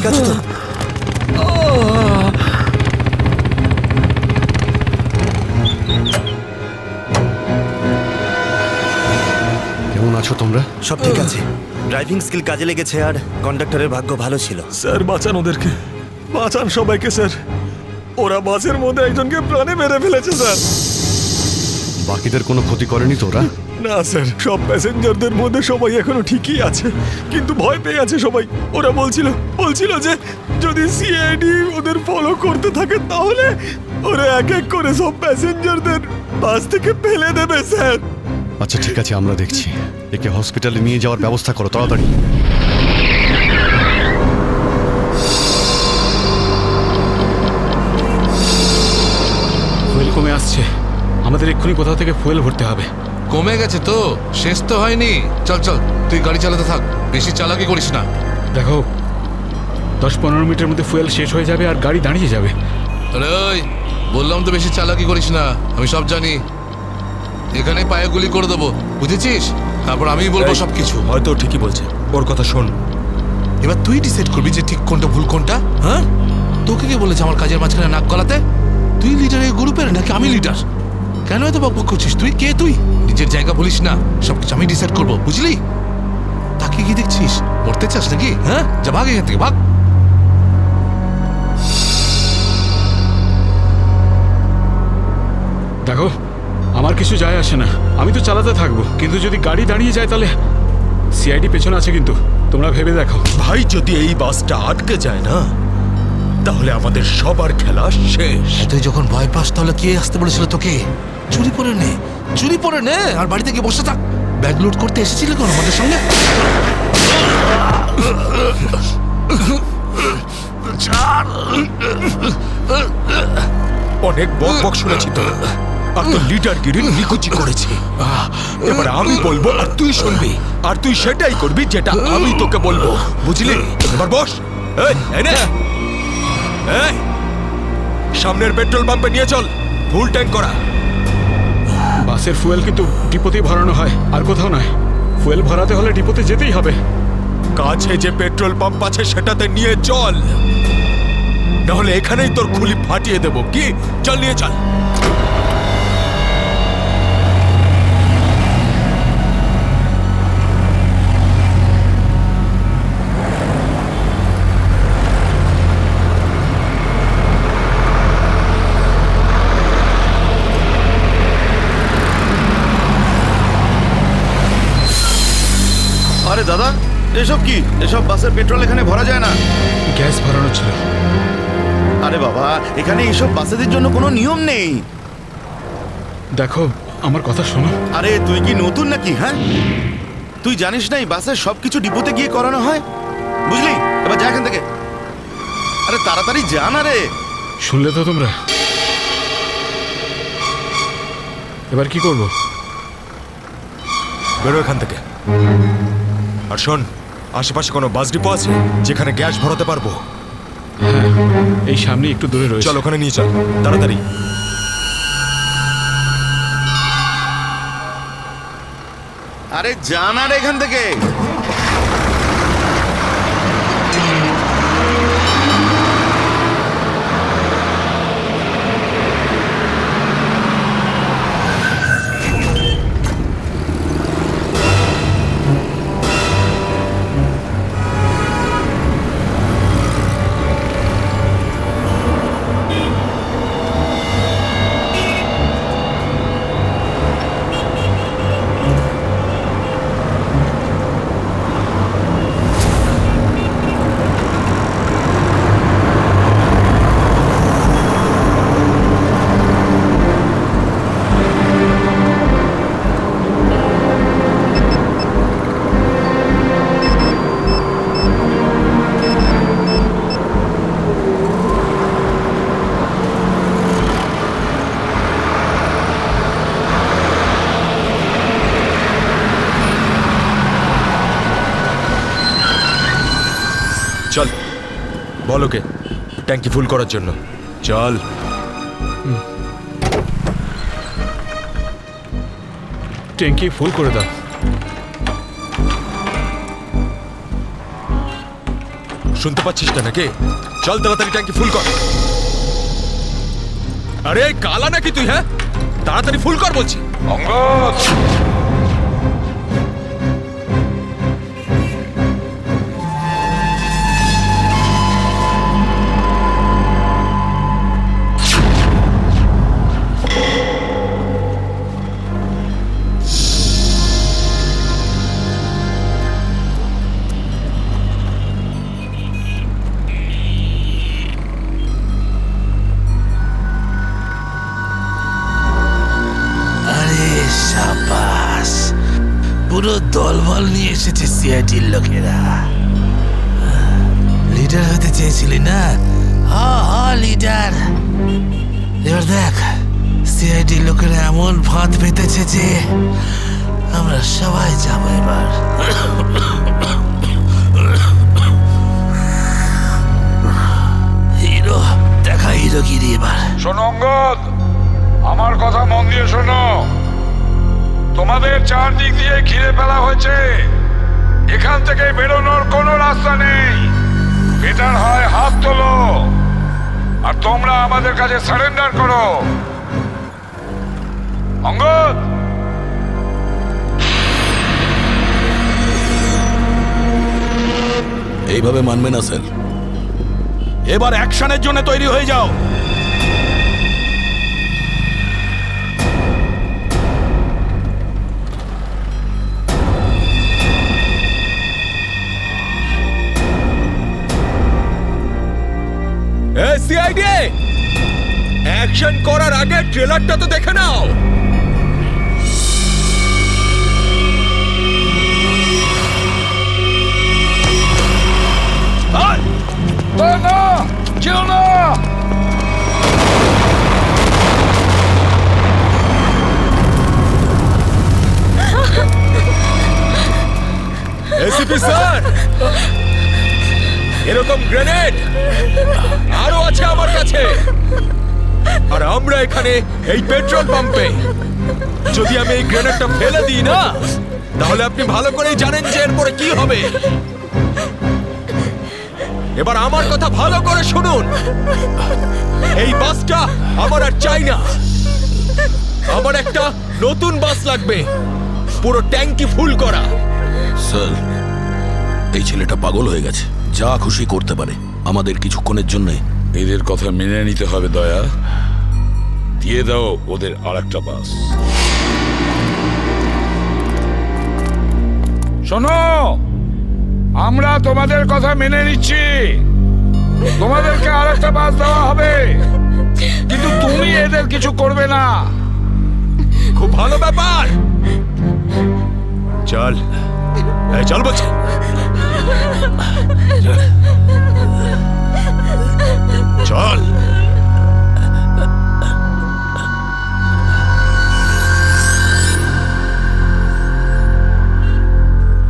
ঠিক আছে তো? কেমন আছো তোমরা? সব ঠিক আছে। ড্রাইভিং স্কিল কাজে লেগেছে আর কন্ডাক্টরের ভাগ্য ভালো ছিল। স্যার বাঁচান ওদেরকে, বাঁচান সবাইকে স্যার। ওরা বাসের মধ্যে একজনকে প্রাণে মেরে ফেলেছে স্যার। বাকিদের কোনো ক্ষতি করেনি তো ওরা? না স্যার, সব প্যাসেঞ্জারদের মধ্যে সবাই এখনো ঠিকই আছে, কিন্তু ভয় পেয়ে আছে সবাই। ওরা বলছিল যে যদি সিআইডি ওদের ফলো করতে থাকে তাহলে ওরা এক এক করে সব প্যাসেঞ্জারদের বাস থেকে ফেলে দেবে স্যার। আচ্ছা ঠিক আছে, আমরা দেখছি। একে হসপিটালে নিয়ে যাওয়ার ব্যবস্থা করো তাড়াতাড়ি। ফুয়েল কমে আসছে, আমাদের এক্ষুনি কোথাও থেকে ফুয়েল ভরতে হবে। কমে গেছে তো, শেষ তো হয়নি। চল চল, তুই গাড়ি চালাতে থাক, বেশি চালাকি করিস না। দেখো 10-15 মিনিটের মধ্যে ফুয়েল শেষ হয়ে যাবে আর গাড়ি দাঁড়িয়ে যাবে। আরে ওই, বললাম তো বেশি চালাকি করিস না, আমি সব জানি। এখানে পায়ে গুলি করে দেবো, বুঝেছিস? তারপর আমি বলবো সবকিছু। হয়তো ঠিকই বলছে, ওর কথা শোন। এবার তুই ডিসাইড করবি যে ঠিক কোনটা ভুল কোনটা। হ্যাঁ, তোকে কে বলেছে আমার কাজের মাঝখানে নাক গলাতে? তুই লিডার এই গ্রুপের নাকি আমি লিডার? কেন এত বকবক করছিস? তুই কে? তুই নিজের জায়গা বলিস না, সবকিছু আমি ডিসাইড করবো, বুঝলি? তাকে কি দেখছিস? মরতে চাস নাকি? হ্যাঁ, যা ভাগ এখান থেকে, ভাগ। দেখো আমার কিছু যায় আসে না, আমি তো চালাতে থাকবো, কিন্তু যদি গাড়ি দাঁড়িয়ে যায় তাহলে সিআইডি পেছনে আছে, কিন্তু তোমরা ভেবে দেখো। ভাই, যদি এই বাসটা আটকে যায় না তাহলে আমাদের সবার খেলা শেষ। তুই যখন ভয় পাস তাহলে কে আসতে বলেছিল তোকে? চুরি করে নে, চুরি করে নে, আর বাড়িতে গিয়ে বসে থাক। ব্যাগ লোড করতে এসেছিলে কেন আমাদের সঙ্গে? অনেক বক শুনেছি তো, আর তো লিডারগিরি নিকুচি করেছি। এবার আমি বলবো আর তুই শুনবি, আর তুই সেটাই করবি যেটা আমি তোকে বলবো, বুঝলি? এবার বস। এই, এই নে। এই, সামনের পেট্রোল পাম্পে নিয়ে চল, ফুল ট্যাঙ্ক করা। বাসের ফুয়েল কিন্তু ডিপোতেই ভরানো হয়, আর কোথাও নয়। ফুয়েল ভরাতে হলে ডিপোতে যেতেই হবে। কাছে যে পেট্রোল পাম্প আছে সেটাতে নিয়ে চল, নাহলে এখানেই তোর খুলি ফাটিয়ে দেবো। কি? চল, নিয়ে চল। আরে দাদা, এসব কি? এসব বাসের পেট্রোল এখানে ভরা যায় না। গ্যাস ভরানো ছিল। আরে বাবা, এখানে এইসব বাসেদের জন্য কোনো নিয়ম নেই। দেখো আমার কথা শোনো। আরে তুই কি নতুন নাকি? হ্যাঁ, তুই জানিস না এই বাসের সবকিছু ডিপোতে গিয়ে করানো হয়, বুঝলি? এবার যা এখান থেকে। আরে তাড়াতাড়ি যা না রে। শুনলে তো তোমরা? এবার কি করব? বেরো এখান থেকে। আর শোন, আশেপাশে কোনো বাস ডিপো আছে যেখানে গ্যাস ভরাতে পারবো? হ্যাঁ, এই সামনে একটু দূরে রয়েছে। চল, ওখানে নিয়ে চল তাড়াতাড়ি। আরে যা না রে এখান থেকে। চল, বল ওকে ট্যাঙ্কি ফুল করার জন্য। চল। ট্যাঙ্কি ফুল করে দাও। শুনতে পাচ্ছিস না নাকি? চল তাড়াতাড়ি ট্যাঙ্কি ফুল কর। আরে কালা নাকি তুই? হ্যাঁ, তাড়াতাড়ি ফুল কর বলছি। অঙ্গদ, আরে সাবাস, পুরো দলবল নিয়ে এসেছে সিআইডির লোকেরা। লিডার হতে চেয়েছিলি না? লিডার। এবার দেখ, সিআইডির লোকেরা এমন ফাঁদ পেতেছে যে আমরা সবাই যাবো এবার। হিরো দেখা, হিরোগিরি এবার। শোনো অঙ্গদ, আমার কথা মন দিয়ে শোনো। তোমাদের চারদিক দিয়ে ঘিরে ফেলা হয়েছে, এখান থেকে বেরোনোর কোনো রাস্তা নেই। বেটার হয় হাত তোলো আর তোমরা আমাদের কাছে সারেন্ডার করো। অঙ্গদ, এইভাবে মানবে না স্যার। এবার অ্যাকশনের জন্য তৈরি হয়ে যাও। সিআইডি, অ্যাকশন করার আগে ট্রেলারটা তো দেখে নাও। না, যেও না। এসিপি স্যার, এরকম গ্রেনেড আরো আছে আমার কাছে। আর আমরা এখানে এই পেট্রোল পাম্পে, যদি আমি এই গ্রেনেডটা ফেলে দিই না, তাহলে আপনি ভালো করেই জানেন যে এরপরে কি হবে। এবার আমার কথা ভালো করে শুনুন। এই বাসটা আমার আর চাই না। আমার একটা নতুন বাস লাগবে, পুরো ট্যাঙ্কি ফুল করা। স্যার, এই ছেলেটা পাগল হয়ে গেছে, যা খুশি করতে পারে আমাদের কিছুক্ষণের জন্য। এদের কথা মেনে নিতে হবে দয়া। দিয়ে দাও ওদের আর একটা বাস। শোনো, আমরা তোমাদের কথা মেনে নিচ্ছি, তোমাদেরকে আর একটা বাস দেওয়া হবে, কিন্তু তুমি এদের কিছু করবে না। খুব ভালো ব্যাপার। চল, এই চল বলছি। চল।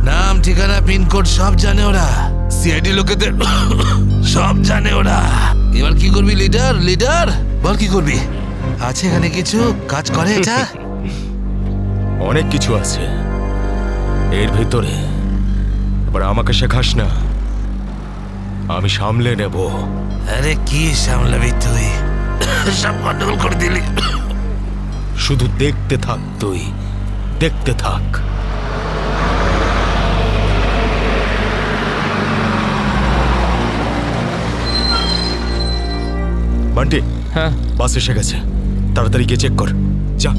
নাম, ঠিকানা, পিনকোড সব জানে ওরা। সিআইডি লোকেদের সব জানে ওরা। এবার কি করবি লিডার? লিডার বল, কি করবি? আছে এখানে কিছু কাজ করে এটা? অনেক কিছু আছে এর ভেতরে। এবার আমাকে শেখাস না, আমি সামলে নেব। আরে কি সামলাবি তুই? সব গন্ডগোল করে দিলি। শুধু দেখতে থাক, তুই দেখতে থাক। বান্টি, হ্যাঁ বাস এসে গেছে, তাড়াতাড়ি গিয়ে চেক কর। যা।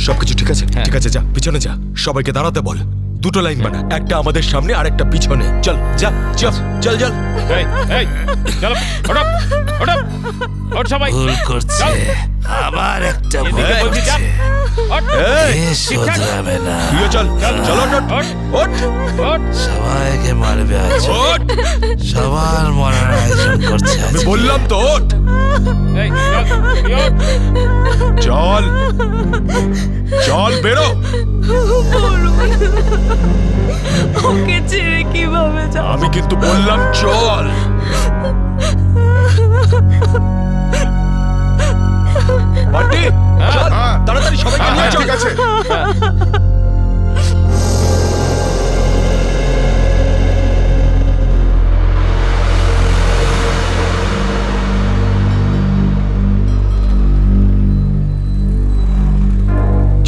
সবকিছু ঠিক আছে? ঠিক আছে, যা পিছনে যা, সবাইকে দাঁড়াতে বল। দুটো লাইন বানা, একটা আমাদের সামনে আর একটা পিছনে। চল যা চল চল চল। এই এই চলো ওঠো ওঠো ওঠ সবাই ভুল করছে, আবার একটা ভুল এদিকে বলছি যা করছে। ওঠ এই এ শোধরাবে না, তুইও চল চল ওঠ ওঠ ওঠ ওঠ সবাইকে মারবে আজ, ওঠ। সবার মরার আয়োজন করছে আজ। আমি বললাম তো ওঠ। এই চল তুই ওঠ। চল চল বেরো। ওকে ছেড়ে কিভাবে যাব? আমি কিন্তু বললাম চল। বান্টি চল তাড়াতাড়ি সবাইকে নিয়ে চল। ঠিক আছে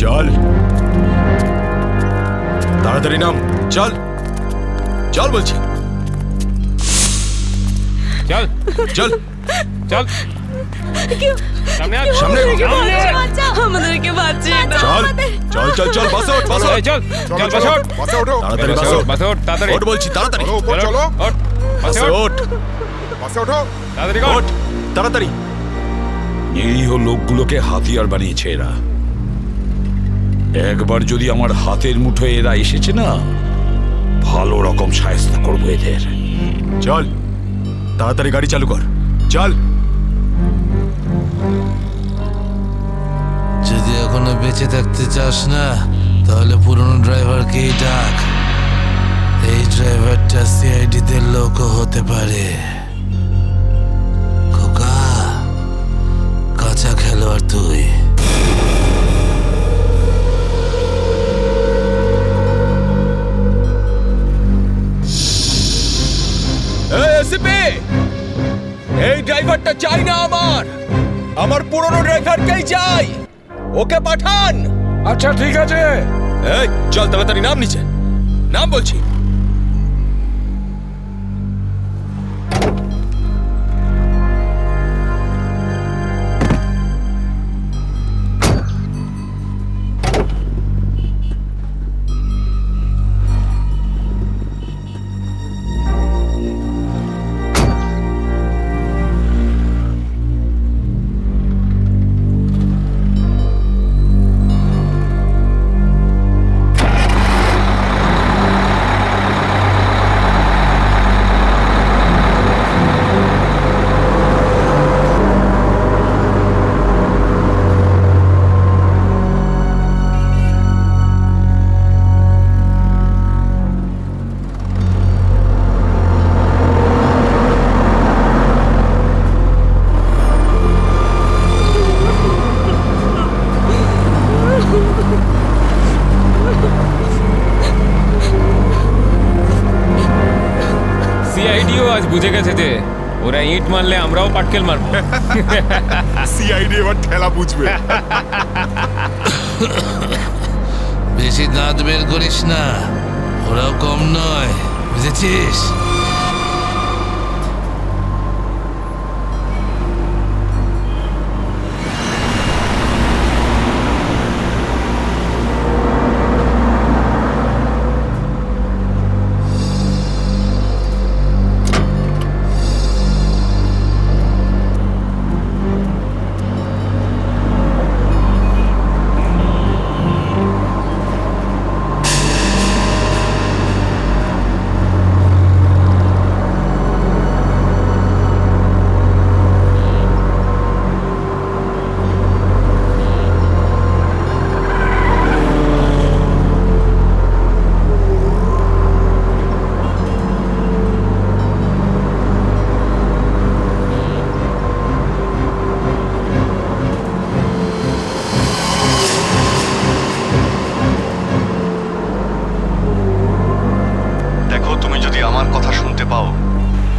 চল তাড়াতাড়ি নাম, চল চল বলছি, চল চল চল সামনে আয় সামনে আমাদেরকে বাঁচিয়ে দাও। চল চল চল চল বাসে ওঠ বাসে এই চল চল বাসে ওঠ বাসে ওঠো তাড়াতাড়ি বাসে বাসে ওঠ বাসে ওঠ তাড়াতাড়ি ওঠ বলছি তাড়াতাড়ি চলো উপর চলো ওঠ বাসে বাসে ওঠ ওঠ বাসে ওঠো। তাড়াতাড়ি ওঠ ওঠ তাড়াতাড়ি। নিরীহ লোকগুলোকে হাতিয়ার বানিয়েছে এরা। একবার যদি আমার হাতের মুঠোয় এরা এসেছে না, ভালো রকম শায়েস্তা করবো এদের। চল তাড়াতাড়ি গাড়ি চালু কর, চল। যদি এখনো বেঁচে থাকতে চাস না তাহলে পুরনো ড্রাইভারকেই ডাক। এই ড্রাইভারটা সিআইডি তে লোকও হতে পারে। খোকা, কাঁচা খেলোয়াড় তুই। এই এসিপি, এই ড্রাইভারটা চাই না আমার পুরনো ড্রাইভারকেই চাই, ওকে পাঠান। আচ্ছা ঠিক আছে। এই চল তাড়াতাড়ি নাম নিচে, নাম বলছি। সিআইডিও আজ বুঝে গেছে যে ওরা ইট মারলে আমরাও পাটকেল মারবো। সিআইডি এবার ঠেলা বুঝবে। বেশি দাঁত বের করিস না, ওরাও কম নয়, বুঝেছিস?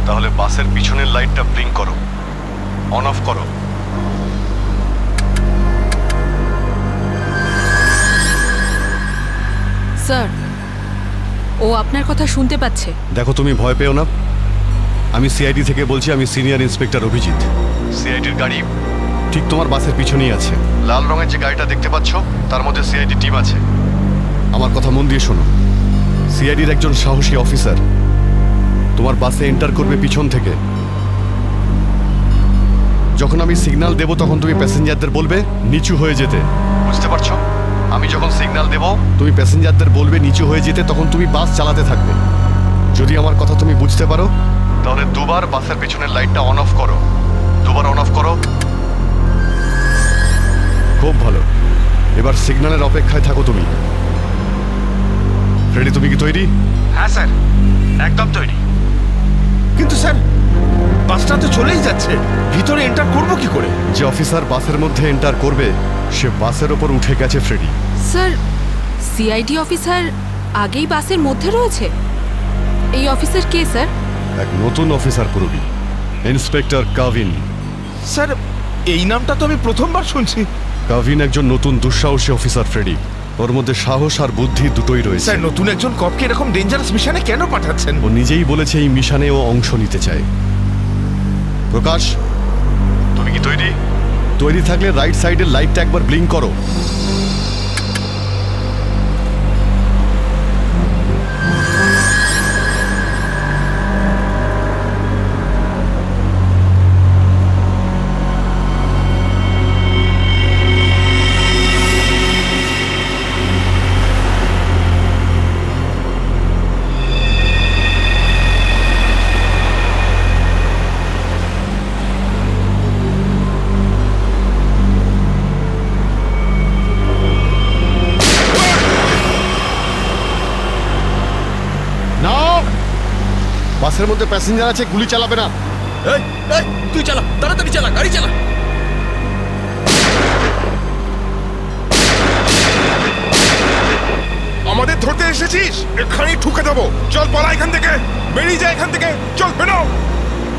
তাহলে বাসের পিছনের লাইটটা ব্লিঙ্ক করো, অন অফ করো। স্যার, ও আপনার কথা শুনতে পাচ্ছে। দেখো, তুমি ভয় পেও না। আমি সিআইডি থেকে বলছি, আমি সিনিয়র ইন্সপেক্টর অভিজিৎ। সিআইডির গাড়ি ঠিক তোমার বাসের পিছনেই আছে। লাল রঙের যে গাড়িটা দেখতে পাচ্ছ, তার মধ্যে সিআইডি টিম আছে। আমার কথা মন দিয়ে শোনো। সিআইডির একজন সাহসী অফিসার তোমার বাসে এন্টার করবে পিছন থেকে। যখন আমি সিগন্যাল দেব তখন তুমি প্যাসেঞ্জারদের বলবে নিচু হয়ে যেতে, বুঝতে পারছো? আমি যখন সিগন্যাল দেব তুমি প্যাসেঞ্জারদের বলবে নিচু হয়ে যেতে, তখন তুমি বাস চালাতে থাকবে। যদি আমার কথা তুমি বুঝতে পারো তাহলে দুবার বাসের পেছনের লাইটটা অন অফ করো, দুবার অন অফ করো। খুব ভালো, এবার সিগন্যালের অপেক্ষায় থাকো তুমি। ফ্রেডি, তুমি কি তৈরি? হ্যাঁ স্যার, একদম তৈরি। কিন্তু স্যার, বাসটা তো চলেই যাচ্ছে, ভিতরে এন্টার করব কি করে? যে অফিসার বাসের মধ্যে এন্টার করবে সে বাসের ওপর উঠে গেছে ফ্রেডি। স্যার, সিআইডি অফিসার আগেই বাসের মধ্যে রয়েছে। এই অফিসার কে স্যার? এক নতুন অফিসার পুরবি, ইন্সপেক্টর কাভিন। স্যার, এই নামটা তো আমি প্রথমবার শুনছি। কাভিন একজন নতুন দুঃসাহসী অফিসার ফ্রেডি। ওর মধ্যে সাহস আর বুদ্ধি দুটোই রয়েছে। স্যার, নতুন একজন কপকে এরকম ডেঞ্জারাস মিশনে কেন পাঠাচ্ছেন? ও নিজেই বলেছে এই মিশনে ও অংশ নিতে চায়। প্রকাশ, তুমি কি তৈরি? তৈরি থাকলে রাইট সাইডের লাইটটা একবার ব্লিঙ্ক করো। বাসের মধ্যে প্যাসেঞ্জার আছে, গুলি চালাবে না। এই, এই, তুই চালা, তাড়াতাড়ি চালা, গাড়ি চালা। আমাদের ধরতে এসেছিস? এখানেই ঠুকে দেবো। চল পালা এখান থেকে, বেরিয়ে যা এখান থেকে, চল বেরো।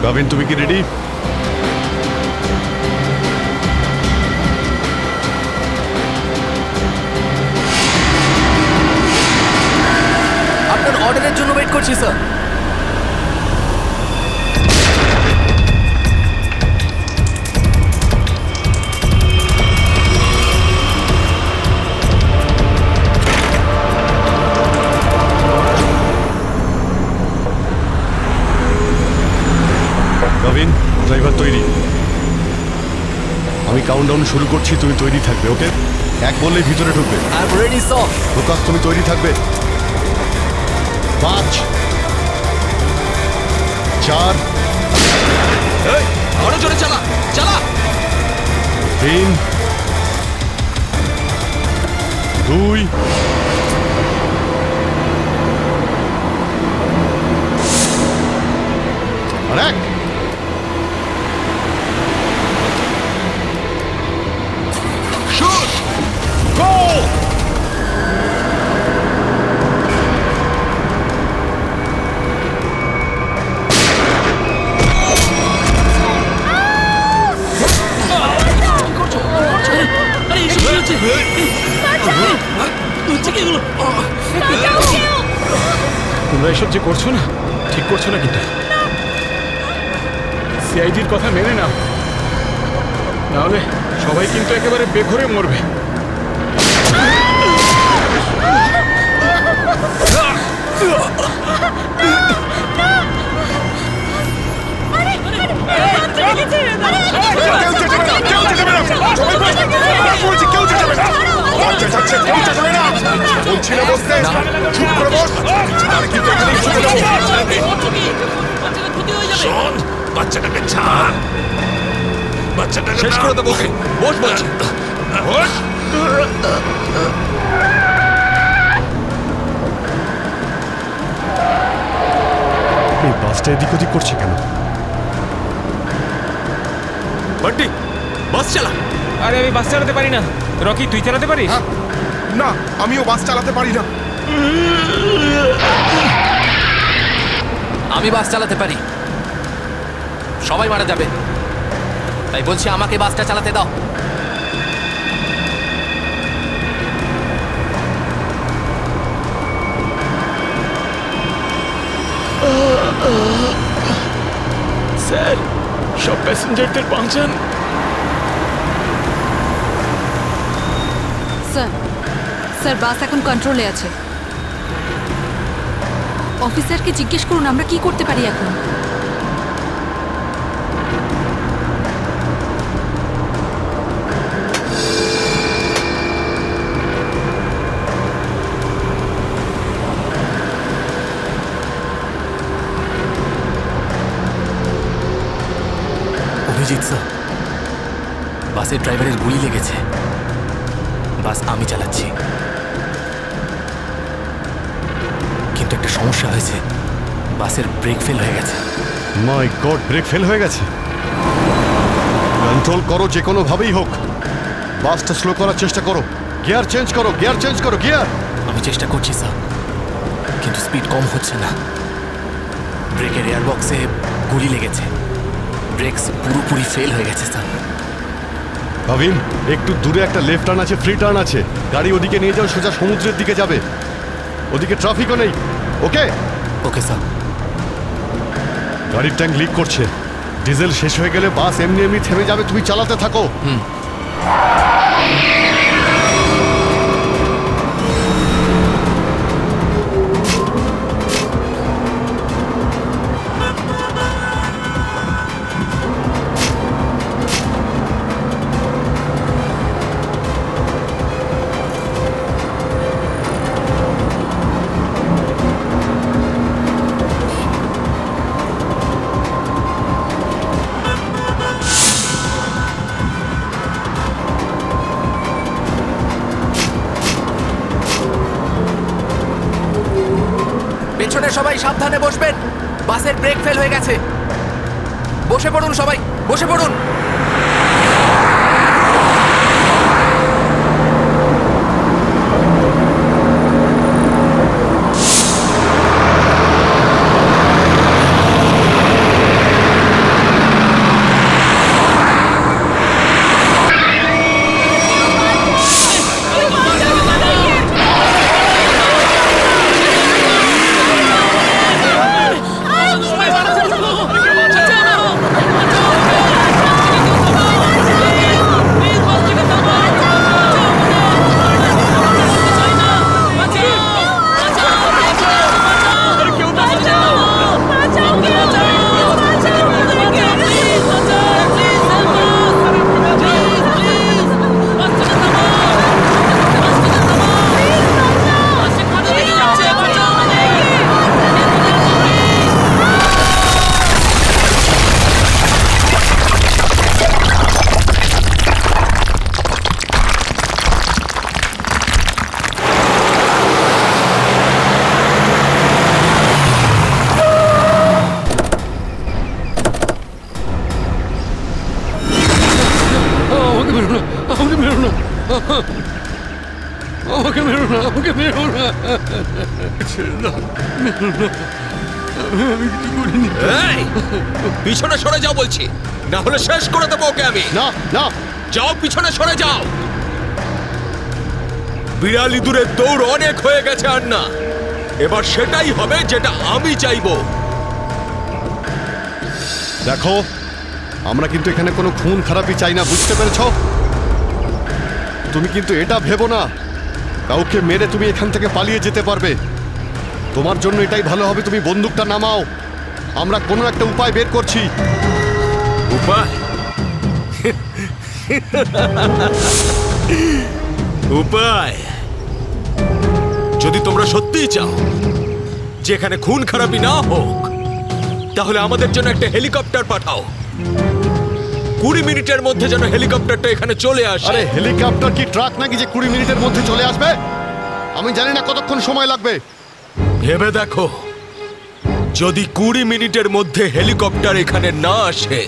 কাভিন, তুমি কি রেডি? আপনার অর্ডারের জন্য ওয়েট করছি স্যার। কাভিন, ড্রাইভার তৈরি। আমি কাউন্টডাউন শুরু করছি, তুমি তৈরি থাকবে, ওকে? এক বললেই ভিতরে ঢুকবে। I am ready sir. Prakash, তুমি তৈরি থাকবে। 5 4 এই, আরো জোরে চালা, চালা। 3 2 আর 1। শুট, গো! তোমরা এসব যে করছো না, ঠিক করছো না কিন্তু। সিআইডির কথা মেনে নাও, নাহলে সবাই কিন্তু একেবারে বেঘরে মরবে। বলছি না বসতে, চুপ করে বস। আর কিন্তু এখানেই ঠুকে দেবো। শোন, বাচ্চাটাকে ছাড়, বাচ্চাটাকে শেষ করে দেবো ওকে। বস বলছি। বস। এই বাসটা এদিক ওদিক করছে কেন? বান্টি, বাস চালা। আরে আমি বাস চালাতে পারি না। রকি, তুই চালাতে পারিস? না, আমিও বাস চালাতে পারি না। আমি বাস চালাতে পারি, সবাই মারা যাবে, তাই বলছি আমাকে বাসটা চালাতে দাও। স্যার, সব প্যাসেঞ্জারদের বাঁচান। স্যার, স্যার বাস এখন কন্ট্রোলে আছে। অফিসারকে জিজ্ঞেস করুন আমরা কি করতে পারি এখন। অভিজিৎ স্যার, বাসের ড্রাইভারের গুলি লেগেছে। বাস আমি চালাচ্ছি, কিন্তু একটা সমস্যা হয়েছে। বাসের ব্রেক ফেল হয়ে গেছে। মাই গড, ব্রেক ফেল হয়ে গেছে। কন্ট্রোল করো যে কোনো ভাবেই হোক, বাসটা স্লো করার চেষ্টা করো। গিয়ার চেঞ্জ করো, গিয়ার চেঞ্জ করো, গিয়ার। আমি চেষ্টা করছি স্যার, কিন্তু স্পিড কম হচ্ছে না। ব্রেকের এয়ার বক্সে গুলি লেগেছে। ব্রেকস পুরোপুরি ফেল হয়ে গেছে স্যার। ভাবিন, একটু দূরে একটা লেফট টার্ন আছে, ফ্রি টার্ন আছে। গাড়ি ওদিকে নিয়ে যাও, সোজা সমুদ্রের দিকে যাবে। ওদিকে ট্রাফিকও নেই। ওকে ওকে স্যার। গাড়ির ট্যাঙ্ক লিক করছে। ডিজেল শেষ হয়ে গেলে বাস এমনি এমনি থেমে যাবে, তুমি চালাতে থাকো। পেছনে সবাই সাবধানে বসবেন, বাসের ব্রেক ফেল হয়ে গেছে। বসে পড়ুন সবাই, বসে পড়ুন। আমাকে মেরো না, আমাকে মেরো না, ছেড়ে দাও, মেরো না। আমি কিছু করিনি। পিছনে সরে যাও বলছি, না হলে শেষ করে দেবো ওকে আমি। না না, যাও, পিছনে সরে যাও। বিড়াল ইঁদুরের দৌড় অনেক হয়ে গেছে আর না। এবার সেটাই হবে যেটা আমি চাইবো। দেখো, আমরা কিন্তু এখানে কোনো খুন খারাপি চাই না, বুঝতে পেরেছো? তুমি কিন্তু এটা ভেবো না কাউকে মেরে তুমি এখান থেকে পালিয়ে যেতে পারবে। তোমার জন্য এটাই ভালো হবে, তুমি বন্দুকটা নামাও। আমরা কোনো একটা উপায় বের করছি। উপায়? উপায়? যদি তোমরা সত্যিই চাও যেখানে খুন খারাপি না হোক, তাহলে আমাদের জন্য একটা হেলিকপ্টার পাঠাও। 20 মিনিটের মধ্যে যেন হেলিকপ্টারটা এখানে চলে আসে। আরে হেলিকপ্টার কি ট্রাক নাকি যে 20 মিনিটের মধ্যে চলে আসবে? আমি জানি না কতক্ষণ সময় লাগবে। ভেবে দেখো, যদি 20 মিনিটের মধ্যে হেলিকপ্টার এখানে না আসে,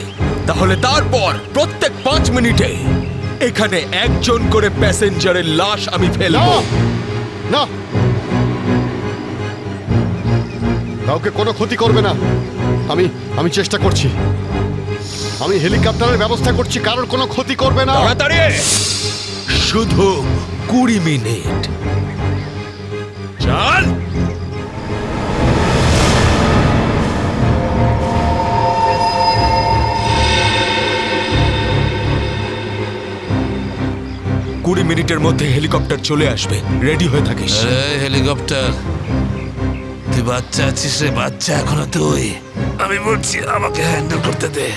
তাহলে তারপর প্রত্যেক 5 মিনিটে এখানে একজন করে প্যাসেঞ্জারের লাশ আমি ফেলবো। না, কাউকে কোনো ক্ষতি করবে না। আমি চেষ্টা করছি। আমি হেলিকপ্টারের ব্যবস্থা করছি, কারোর কোনো ক্ষতি করবে না। তাড়াতাড়ি, শুধু 20 মিনিট। চল। কুড়ি মিনিটের মধ্যে হেলিকপ্টার চলে আসবে, রেডি হয়ে থাকিস। হেলিকপ্টার, তুই তুই বাচ্চা আছিস রে, বাচ্চা এখনো তুই। আমি বলছি আমাকে হ্যান্ডেল করতে দে,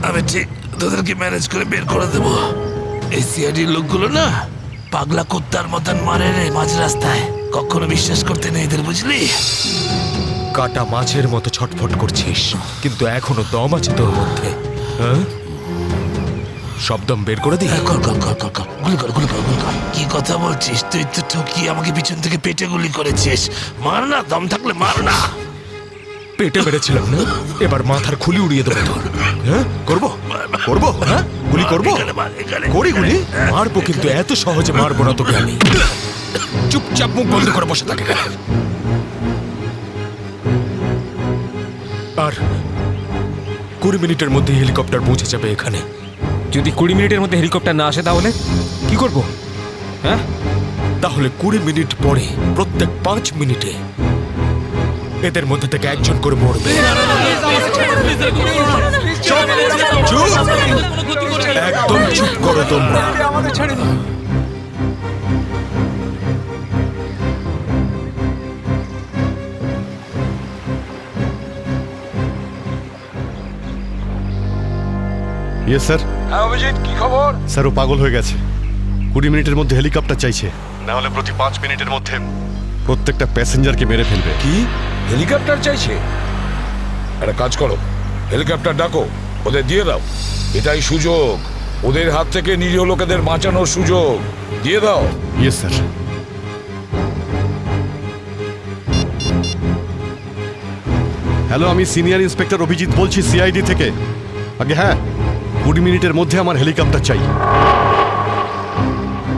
আমি ঠিক তোদেরকে ম্যানেজ করে বের করে দেবো। এই সিআইডির লোকগুলো না পাগলা কুত্তার মতন মারে রে মাঝ রাস্তায়, কখনো বিশ্বাস করতে নেই এদের, বুঝলি? কাটা মাছের মতো ছটফট করছিস, কিন্তু এখনো দম আছে তোর মধ্যে। হ্যাঁ, সব দম বের করে দি। কর কর কর কর কর, গুলি কর গুলি কর গুলি কর। কি কথা বলছিস? তুই তো ঠকিয়ে আমাকে পিছন থেকে পেটে গুলি করেছিস। মার না, দম থাকলে মার না। পেটে মেরেছিলাম না, এবার মাথার খুলি উড়িয়ে দেবো তোর। হ্যাঁ, করবো করবো, হ্যাঁ গুলি করবো, এখানে মার, এখানে। করি গুলি। মারবো, কিন্তু এত সহজে মারবো না তোকে আমি। চুপচাপ মুখ বন্ধ করে বসে থাকে। আর 20 মিনিটের মধ্যে হেলিকপ্টার পৌঁছে যাবে এখানে। যদি 20 মিনিটের মধ্যে হেলিকপ্টার না আসে তাহলে কি করব? হ্যাঁ, তাহলে 20 মিনিট পরে প্রত্যেক 5 মিনিটে এদের মধ্যে থেকে একজন করে মরবে। চুপ! একদম চুপ করো তোমরা। ইয়ে স্যার। হ্যাঁ অভিজিৎ, কি খবর? স্যার ও পাগল হয়ে গেছে। 20 মিনিটের মধ্যে হেলিকপ্টার চাইছে, না হলে প্রতি 5 মিনিটের মধ্যে প্রত্যেকটা প্যাসেঞ্জারকে মেরে ফেলবে। কি হেলিকপ্টার চাইছে? একটা কাজ করো, হেলিকপ্টার ডাকো, ওদের দিয়ে দাও। এটাই সুযোগ, ওদের হাত থেকে নিরীহ লোকেদের বাঁচানোর সুযোগ। দিয়ে দাও। ইয়ে স্যার। হ্যালো, আমি সিনিয়র ইন্সপেক্টর অভিজিৎ বলছি সিআইডি থেকে। আগে হ্যাঁ, 20 মিনিটের মধ্যে আমার হেলিকপ্টার চাই।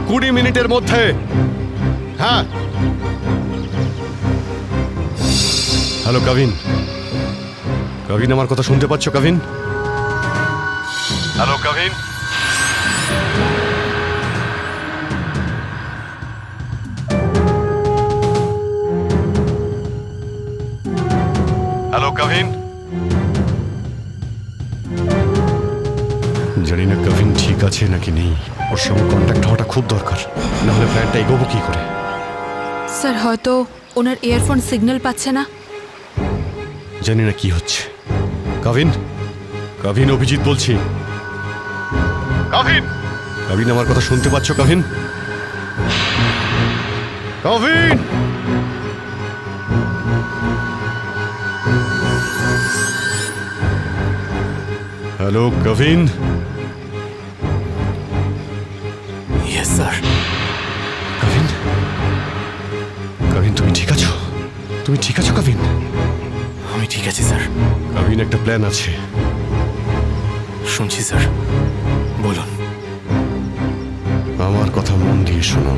20 মিনিটের মধ্যে। হ্যাঁ। হ্যালো কাভিন, কাভিন আমার কথা শুনতে পাচ্ছ কাভিন? হ্যালো কাভিন। হ্যালো কাভিন। জানি না কাভিন ঠিক আছে নাকি নেই, ওর সঙ্গে কন্ট্যাক্ট হওয়াটা খুব দরকার, না হলে প্ল্যানটা এগোবো কি করে? স্যার হয়তো ওনার ইয়ারফোন সিগন্যাল পাচ্ছে না। জানি না কি হচ্ছে। কাভিন, কাভিন অভিজিৎ বলছি। কাভিন, কাভিন আমার কথা শুনতে পাচ্ছ Kavin? Kavin. Hello Kavin. Yes sir. Kavin, Kavin তুমি ঠিক আছো? তুমি ঠিক আছো কাভিন? আমি ঠিক আছি স্যার। কাভিন একটা প্ল্যান আছে। শুনছি স্যার, বলুন। আমার কথা মন দিয়ে শোনো,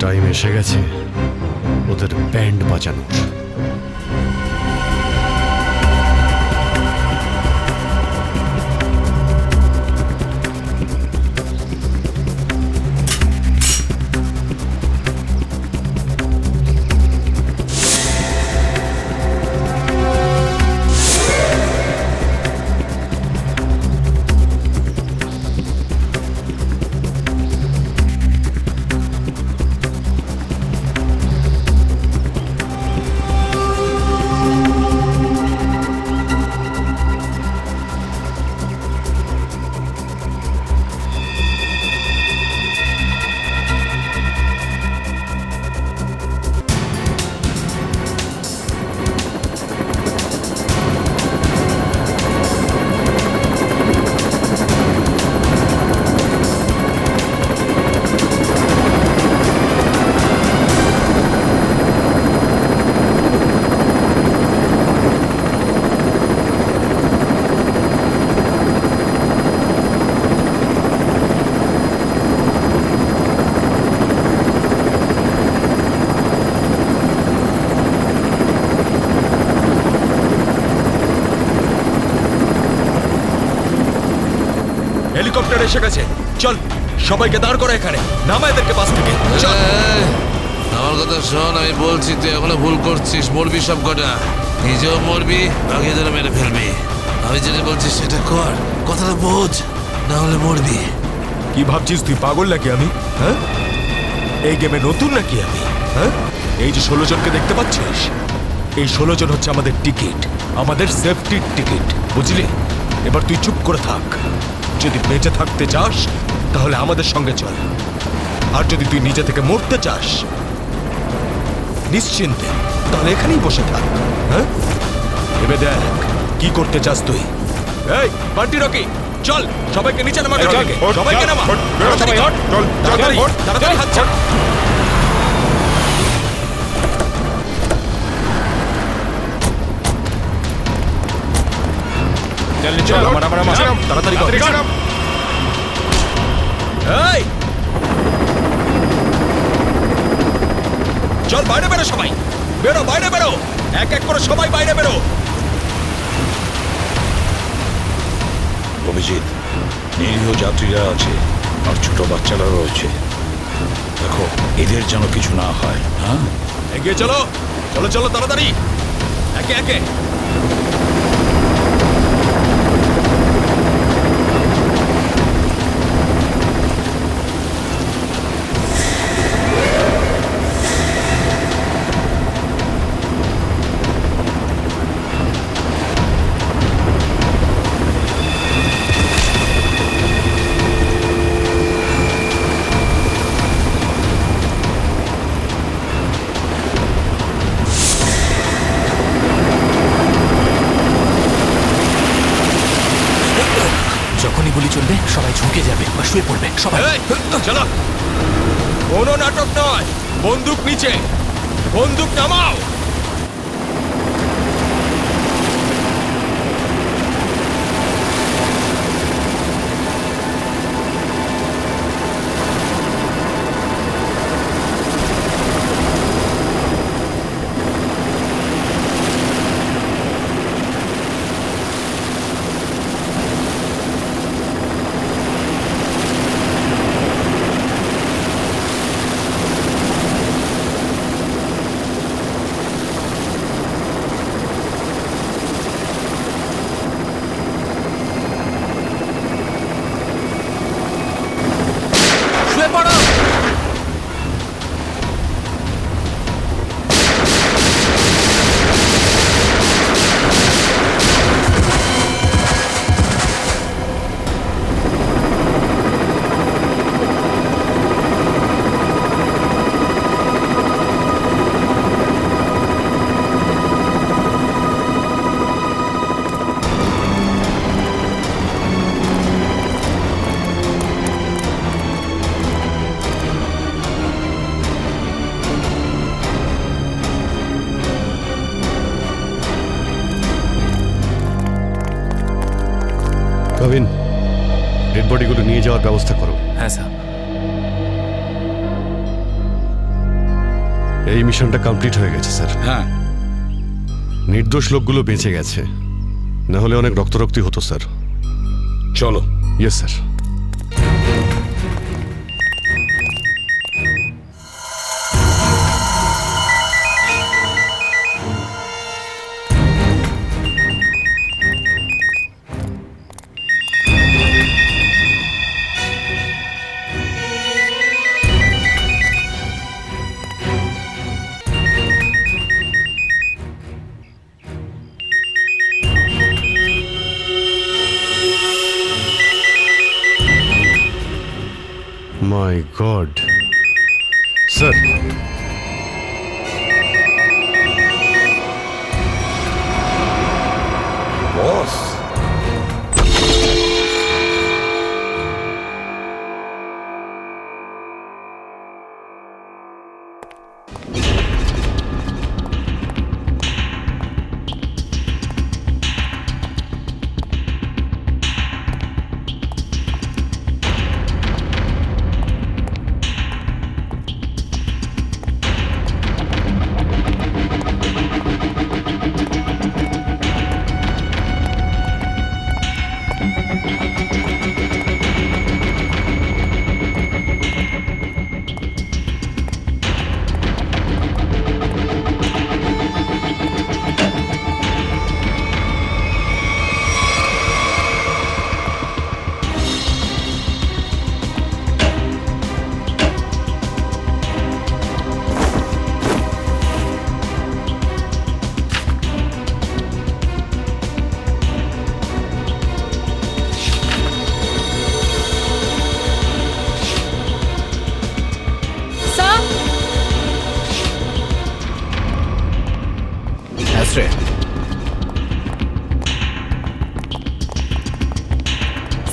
টাইম এসে গেছে ওদের ব্যান্ড বাজানোর। হেলিকপ্টার এসে গেছে, চল সবাইকে দাঁড় করা এখানে, নামা এদেরকে বাস থেকে। চল। আমার কথা শোন, আমি বলছি তুই এখনো ভুল করছিস। মরবি সব কটা, নিজেও মরবি, বাকিদের মেরে ফেলবি। আমি যেটা বলছি সেটা কর, কথাটা বোঝ, না হলে মরবি। কি ভাবছিস তুই পাগল নাকি আমি? হ্যাঁ, এই গেমে নতুন নাকি আমি? হ্যাঁ, এই যে 16 জনকে দেখতে পাচ্ছিস, এই 16 জন হচ্ছে আমাদের টিকিট, আমাদের সেফটির টিকিট, বুঝলি? এবার তুই চুপ করে থাক। যদি বেঁচে থাকতে চাস তাহলে আমাদের সঙ্গে চল, আর যদি তুই নিজে থেকে মরতে চাস নিশ্চিন্তে তাহলে এখানেই বসে থাক। হ্যাঁ, ভেবে দেখ কি করতে চাস তুই। এই বান্টি রকি, চল সবাইকে নিচে নামা, সবাইকে নামা, তাড়াতাড়ি তাড়াতাড়ি হাত ছাড়। তাড়াতাড়ি কর। এই চল বাইরে বেরো, সবাই বেরো, বাইরে বেরো, এক এক করে সবাই বাইরে বেরো। অভিজিৎ, নিরীহ যাত্রীরা আছে আর ছোট বাচ্চারা রয়েছে, দেখো এদের যেন কিছু না হয়। হ্যাঁ, এগিয়ে চলো, চলো চলো তাড়াতাড়ি, একে একে। যখনই গুলি চলবে সবাই ঝুঁকে যাবে বা শুয়ে পড়বে সবাই। এই, চলো, কোনো নাটক নয়, বন্দুক নিচে, বন্দুক নামাও। শুয়ে পড়ো। কবিন, ডেড বডিগুলো নিয়ে যাওয়ার ব্যবস্থা করো। হ্যাঁ স্যার। এই মিশনটা কমপ্লিট হয়ে গেছে স্যার। হ্যাঁ, নির্দোষ লোকগুলো বেঁচে গেছে, না হলে অনেক রক্তারক্তি হতো স্যার। চলো। Yes sir. My God sir, boss,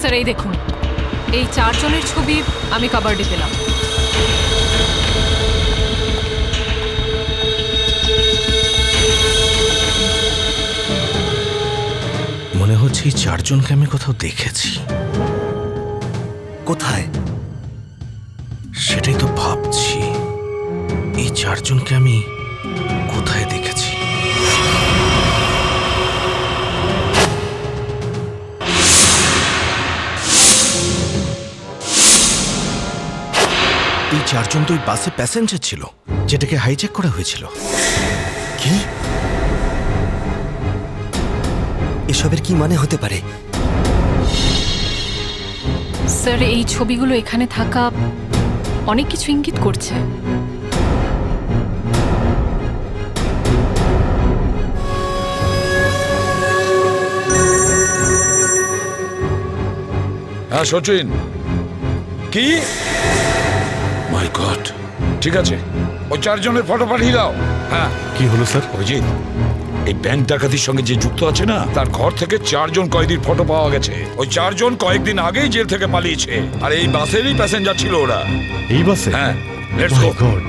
sir এই দেখুন, এই 4 জনের ছবি আমি কাবার্ডে পেলাম। মনে হচ্ছে এই 4 জনকে আমি কোথাও দেখেছি। কোথায়? সেটাই তো ভাবছি, এই 4 জনকে আমি কোথায় দেখেছি। এই 4 জন তো ওই বাসে প্যাসেঞ্জার ছিল যেটাকে হাইজ্যাক করা হয়েছিল। কি? এসবের কি মানে হতে পারে? স্যার এই ছবিগুলো এখানে থাকা অনেক কিছু ইঙ্গিত করছে। হ্যাঁ সচিন, কি? মাই গড, ঠিক আছে, ওই 4 জনের ফটো পাঠিয়ে দাও। হ্যাঁ কি হলো স্যার? অভিজিৎ, এই ব্যাংক ডাকাতির সঙ্গে যে যুক্ত আছে না, তার ঘর থেকে 4 জন কয়েদির ফটো পাওয়া গেছে। ওই 4 জন কয়েকদিন আগেই জেল থেকে পালিয়েছে, আর এই বাসেরই প্যাসেঞ্জার ছিল ওরা। এই বাসে? হ্যাঁ, লেটস গো। গড,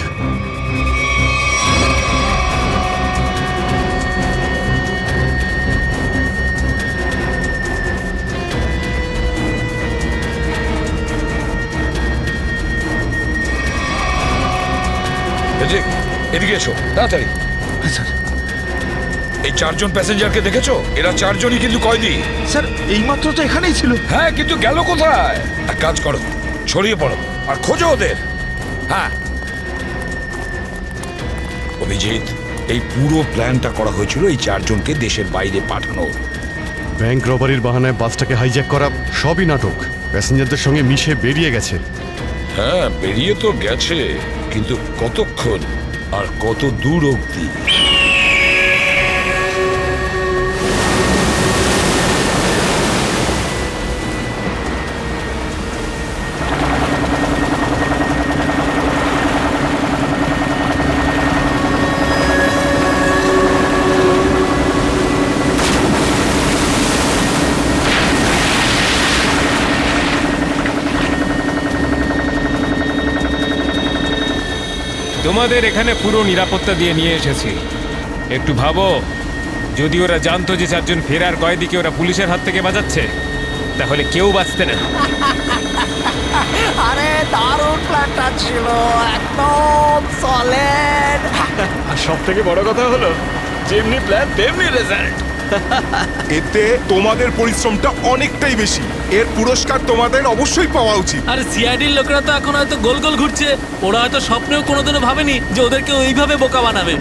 এদিকে এসো তাড়াতাড়ি। এই 4 জন প্যাসেঞ্জারকে দেখেছো? এরা 4 জনই কিন্তু কয়েদি। স্যার এইমাত্র তো এখানেই ছিল। হ্যাঁ, কিন্তু গেল কোথায়? এক কাজ করো, ছড়িয়ে পড়ো আর খোঁজো ওদের। হ্যাঁ অভিজিৎ, এই পুরো প্ল্যানটা করা হয়েছিল এই 4 জনকে দেশের বাইরে পাঠানোর। ব্যাংক রবারির বাহানায় বাসটাকে হাইজ্যাক করা সবই নাটক। প্যাসেঞ্জারদের সঙ্গে মিশে বেরিয়ে গেছে। হ্যাঁ, বেরিয়ে তো গেছে, কিন্তু কতক্ষণ আর কত দূর অবধি? তোমাদের এখানে পুরো নিরাপত্তা দিয়ে নিয়ে এসেছি। একটু ভাবো, যদি ওরা জানতো যে 4 জন ফেরার কয়েদিকে ওরা পুলিশের হাত থেকে বাঁচাচ্ছে, তাহলে কেউ বাঁচতে না। আরে দারুণ প্ল্যানটা ছিল, একদম সলিড। আর সব থেকে বড় কথা হলো, যেমনি প্ল্যান তেমনি রেজাল্ট। এতে তোমাদের পরিশ্রমটা অনেকটাই বেশি। এর পুরস্কার তোমাদের অবশ্যই পাওয়া উচিত। আর সিআইডির লোকরা তো এখন হয়তো গোল গোল ঘুরছে। ওরা হয়তো স্বপ্নেও কোনোদিনও ভাবেনি যে ওদেরকে ওইভাবে বোকা বানাবে।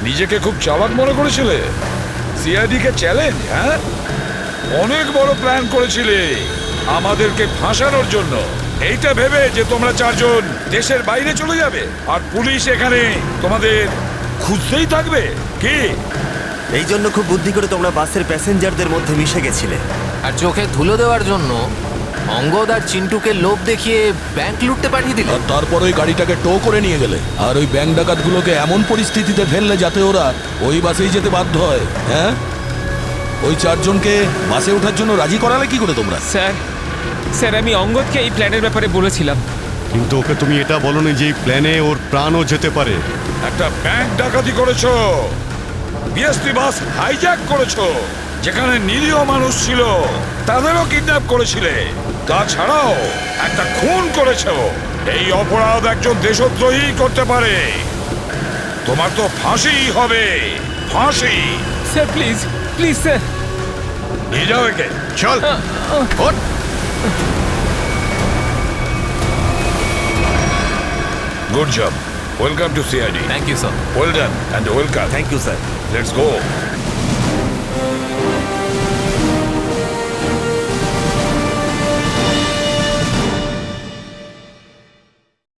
নিজেকে খুব চালাক মনে করেছিলে? সিআইডি কে চ্যালেঞ্জ? হ্যাঁ, অনেক বড় প্ল্যান করেছিলে। আমাদেরকে ফাঁসানোর জন্য। এইটা ভেবে যে তোমরা চারজন দেশের বাইরে চলে যাবে আর পুলিশ এখানে তোমাদের খুঁজতেই থাকবে কি? এই জন্য খুব বুদ্ধি করে তোমরা বাসের প্যাসেঞ্জারদের মধ্যে মিশে গেছিলে। আর চোখে ধুলো দেওয়ার জন্য অঙ্গদ আর চিন্টুকে লোভ দেখিয়ে ব্যাংক লুটতে পাঠিয়ে দিলে। আর তারপর ওই গাড়িটাকে টো করে নিয়ে গেলে আর ওই ব্যাংক ডাকাতগুলোকে এমন পরিস্থিতিতে ফেললে যাতে ওরা ওই বাসেই যেতে বাধ্য হয়। হ্যাঁ, ওই চারজনকে বাসে ওঠার জন্য রাজি করালে কি করে তোমরা? স্যার আমি অঙ্গদকে এই প্ল্যানের ব্যাপারে বলেছিলাম। কিন্তু ওকে তুমি এটা বলনি যে এই প্ল্যানে ওর প্রাণও যেতে পারে। একটা ব্যাংক ডাকাতি করেছো, বিএসটি বাস হাইজ্যাক করেছো, যেখানে নিরীহ মানুষ ছিল তাদেরও কিডন্যাপ করেছিলে, তাছাড়াও একটা খুন করেছো। এই অপরাধ একজন দেশদ্রোহী করতে পারে। তোমার তো ফাঁসি হবে, ফাঁসি। স্যার প্লিজ প্লিজ স্যার, নিয়ে যাও একে। চল ওঠ। Good job. Welcome to CID. Thank you sir. Well done and welcome. Thank you sir. Let's go.